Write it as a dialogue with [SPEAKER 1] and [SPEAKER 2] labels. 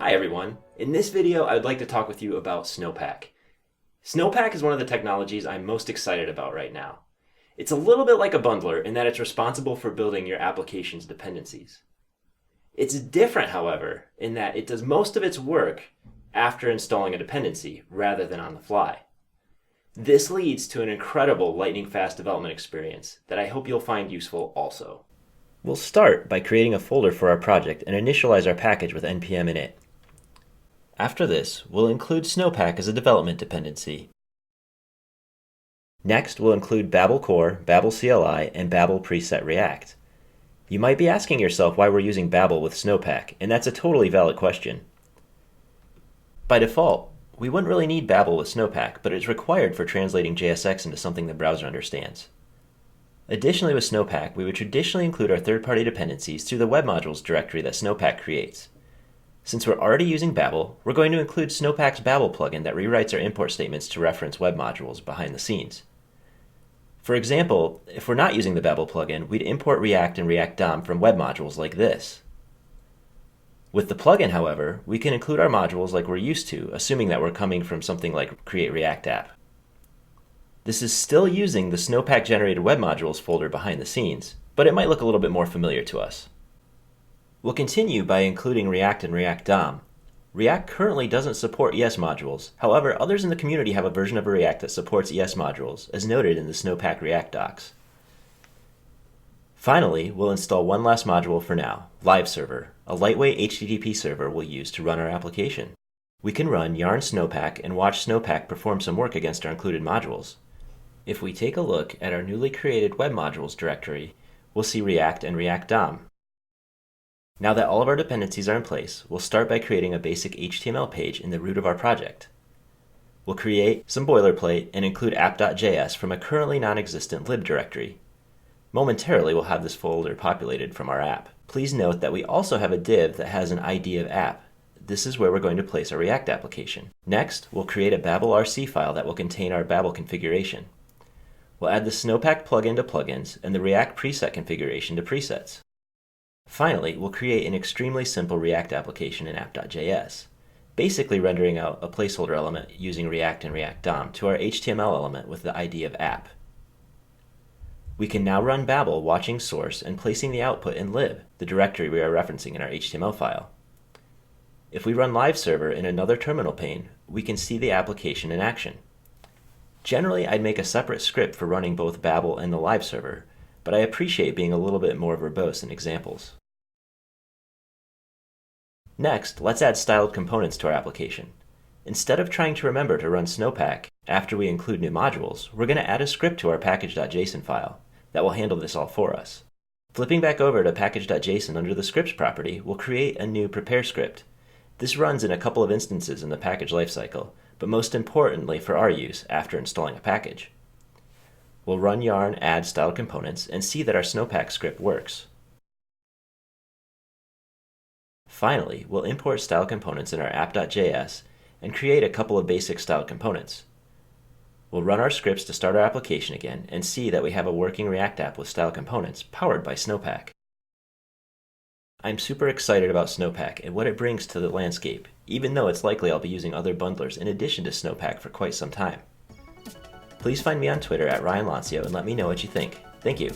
[SPEAKER 1] Hi everyone. In this video, I would like to talk with you about Snowpack. Snowpack is one of the technologies I'm most excited about right now. It's a little bit like a bundler in that it's responsible for building your application's dependencies. It's different, however, in that it does most of its work after installing a dependency rather than on the fly. This leads to an incredible lightning-fast development experience that I hope you'll find useful also. We'll start by creating a folder for our project and initialize our package with npm init. After this, we'll include Snowpack as a development dependency. Next, we'll include Babel Core, Babel CLI, and Babel Preset React. You might be asking yourself why we're using Babel with Snowpack, and that's a totally valid question. By default, we wouldn't really need Babel with Snowpack, but it's required for translating JSX into something the browser understands. Additionally, with Snowpack, we would traditionally include our third-party dependencies through the web modules directory that Snowpack creates. Since we're already using Babel, we're going to include Snowpack's Babel plugin that rewrites our import statements to reference web modules behind the scenes. For example, if we're not using the Babel plugin, we'd import React and React DOM from web modules like this. With the plugin, however, we can include our modules like we're used to, assuming that we're coming from something like Create React App. This is still using the Snowpack generated web modules folder behind the scenes, but it might look a little bit more familiar to us. We'll continue by including React and React DOM. React currently doesn't support ES modules. However, others in the community have a version of React that supports ES modules, as noted in the Snowpack React docs. Finally, we'll install one last module for now, Live Server, a lightweight HTTP server we'll use to run our application. We can run yarn Snowpack and watch Snowpack perform some work against our included modules. If we take a look at our newly created web modules directory, we'll see React and React DOM. Now that all of our dependencies are in place, we'll start by creating a basic HTML page in the root of our project. We'll create some boilerplate and include app.js from a currently non-existent lib directory. Momentarily, we'll have this folder populated from our app. Please note that we also have a div that has an ID of app. This is where we're going to place our React application. Next, we'll create a Babel RC file that will contain our Babel configuration. We'll add the Snowpack plugin to plugins and the React preset configuration to presets. Finally, we'll create an extremely simple React application in app.js, basically rendering out a placeholder element using React and React DOM to our HTML element with the ID of app. We can now run Babel watching source and placing the output in lib, the directory we are referencing in our HTML file. If we run Live Server in another terminal pane, we can see the application in action. Generally, I'd make a separate script for running both Babel and the Live Server, but I appreciate being a little bit more verbose in examples. Next, let's add styled components to our application. Instead of trying to remember to run Snowpack after we include new modules, we're going to add a script to our package.json file that will handle this all for us. Flipping back over to package.json under the scripts property, we'll create a new prepare script. This runs in a couple of instances in the package lifecycle, but most importantly for our use after installing a package. We'll run yarn add styled components and see that our Snowpack script works. Finally, we'll import style components in our app.js and create a couple of basic styled components. We'll run our scripts to start our application again and see that we have a working React app with style components powered by Snowpack. I'm super excited about Snowpack and what it brings to the landscape, even though it's likely I'll be using other bundlers in addition to Snowpack for quite some time. Please find me on Twitter at Ryan Lancio and let me know what you think. Thank you.